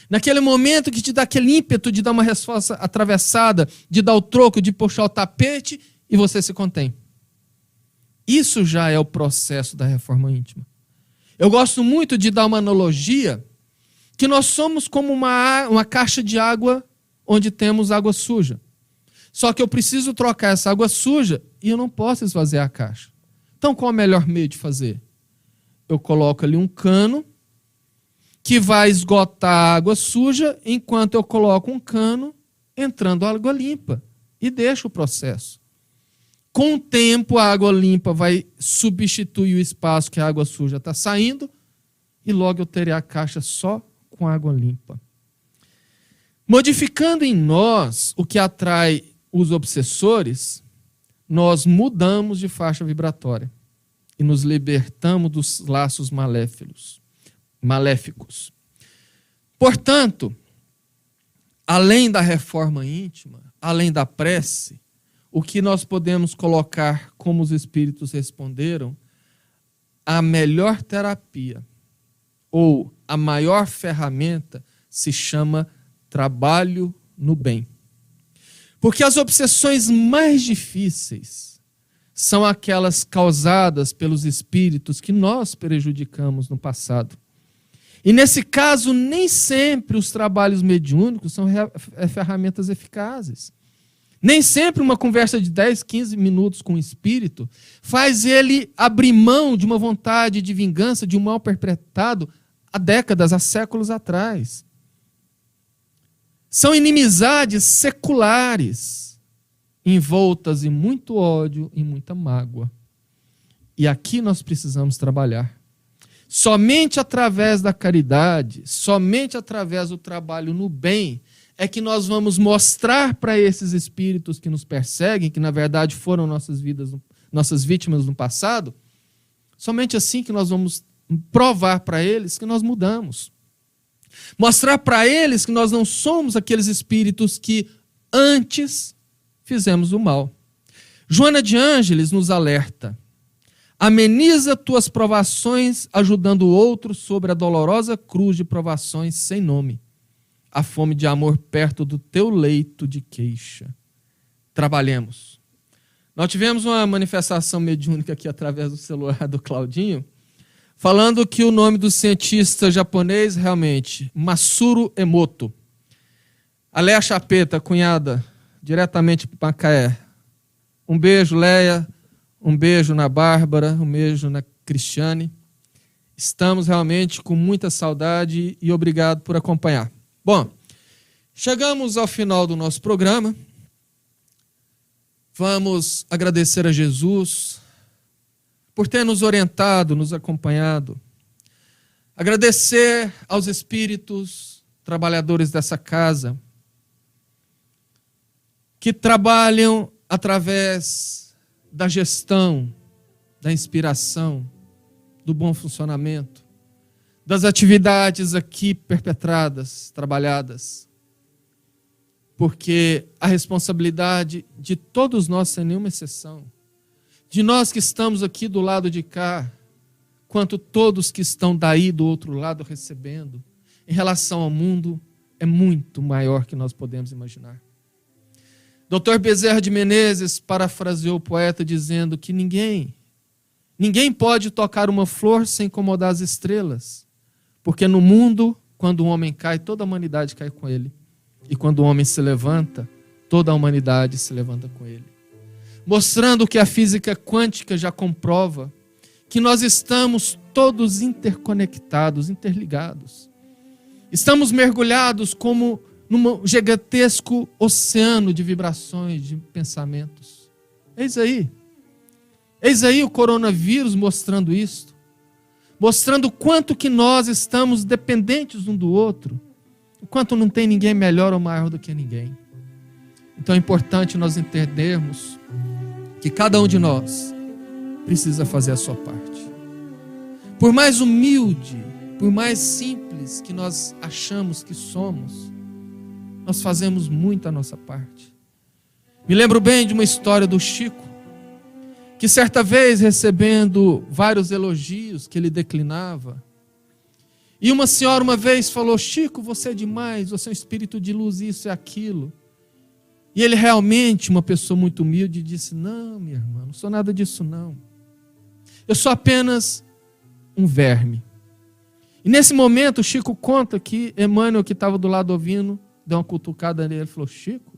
Naquele momento que te dá aquele ímpeto de dar uma resposta atravessada, de dar o troco, de puxar o tapete, e você se contém. Isso já é o processo da reforma íntima. Eu gosto muito de dar uma analogia que nós somos como uma caixa de água onde temos água suja. Só que eu preciso trocar essa água suja e eu não posso esvaziar a caixa. Então, qual é o melhor meio de fazer? Eu coloco ali um cano que vai esgotar a água suja enquanto eu coloco um cano entrando água limpa e deixo o processo. Com o tempo, a água limpa vai substituir o espaço que a água suja está saindo e logo eu terei a caixa só com água limpa. Modificando em nós o que atrai os obsessores, nós mudamos de faixa vibratória e nos libertamos dos laços maléficos. Portanto, além da reforma íntima, além da prece, o que nós podemos colocar, como os espíritos responderam, a melhor terapia ou a maior ferramenta se chama trabalho no bem. Porque as obsessões mais difíceis são aquelas causadas pelos espíritos que nós prejudicamos no passado. E nesse caso, nem sempre os trabalhos mediúnicos são ferramentas eficazes. Nem sempre uma conversa de 10, 15 minutos com o espírito faz ele abrir mão de uma vontade de vingança, de um mal perpetrado há décadas, há séculos atrás. São inimizades seculares, envoltas em muito ódio e muita mágoa. E aqui nós precisamos trabalhar. Somente através da caridade, somente através do trabalho no bem, é que nós vamos mostrar para esses espíritos que nos perseguem, que na verdade foram nossas vítimas no passado, somente assim que nós vamos provar para eles que nós mudamos. Mostrar para eles que nós não somos aqueles espíritos que antes fizemos o mal. Joana de Ângeles nos alerta: ameniza tuas provações, ajudando o outro sobre a dolorosa cruz de provações sem nome. A fome de amor perto do teu leito de queixa. Trabalhemos. Nós tivemos uma manifestação mediúnica aqui através do celular do Claudinho, falando que o nome do cientista japonês, realmente, Masaru Emoto. A Leia Chapeta, cunhada, diretamente para Macaé. Um beijo, Leia. Um beijo na Bárbara. Um beijo na Cristiane. Estamos realmente com muita saudade e obrigado por acompanhar. Bom, chegamos ao final do nosso programa. Vamos agradecer a Jesus por ter nos orientado, nos acompanhado. Agradecer aos espíritos trabalhadores dessa casa, que trabalham através da gestão, da inspiração, do bom funcionamento, das atividades aqui perpetradas, trabalhadas. Porque a responsabilidade de todos nós, sem nenhuma exceção, de nós que estamos aqui do lado de cá, quanto todos que estão daí do outro lado recebendo, em relação ao mundo, é muito maior que nós podemos imaginar. Dr. Bezerra de Menezes parafraseou o poeta dizendo que ninguém pode tocar uma flor sem incomodar as estrelas. Porque no mundo, quando o homem cai, toda a humanidade cai com ele. E quando o homem se levanta, toda a humanidade se levanta com ele. Mostrando que a física quântica já comprova que nós estamos todos interconectados, interligados. Estamos mergulhados como num gigantesco oceano de vibrações, de pensamentos. Eis aí o coronavírus mostrando isto. Mostrando o quanto que nós estamos dependentes um do outro, o quanto não tem ninguém melhor ou maior do que ninguém. Então é importante nós entendermos que cada um de nós precisa fazer a sua parte. Por mais humilde, por mais simples que nós achamos que somos, nós fazemos muito a nossa parte. Me lembro bem de uma história do Chico, que certa vez, recebendo vários elogios que ele declinava, e uma senhora uma vez falou: Chico, você é demais, você é um espírito de luz, isso e aquilo. E ele realmente, uma pessoa muito humilde, disse: não, minha irmã, não sou nada disso não. Eu sou apenas um verme. E nesse momento o Chico conta que Emmanuel, que estava do lado ouvindo, deu uma cutucada nele e falou: Chico,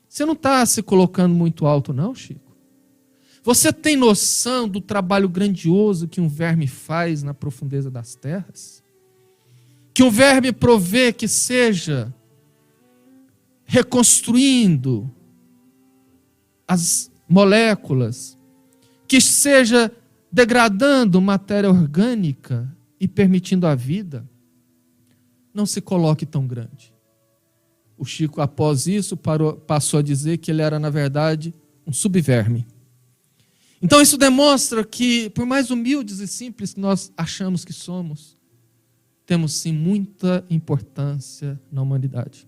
você não está se colocando muito alto não, Chico? Você tem noção do trabalho grandioso que um verme faz na profundeza das terras? Que um verme provê que seja reconstruindo as moléculas, que seja degradando matéria orgânica e permitindo a vida. Não se coloque tão grande. O Chico, após isso, passou a dizer que ele era, na verdade, um subverme. Então isso demonstra que, por mais humildes e simples que nós achamos que somos, temos sim muita importância na humanidade.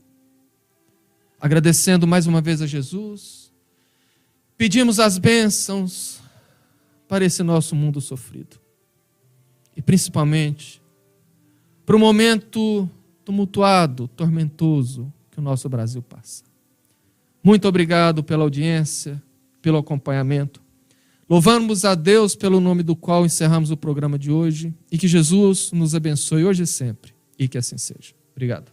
Agradecendo mais uma vez a Jesus, pedimos as bênçãos para esse nosso mundo sofrido. E principalmente para o momento tumultuado, tormentoso que o nosso Brasil passa. Muito obrigado pela audiência, pelo acompanhamento. Louvamos a Deus pelo nome do qual encerramos o programa de hoje e que Jesus nos abençoe hoje e sempre e que assim seja. Obrigado.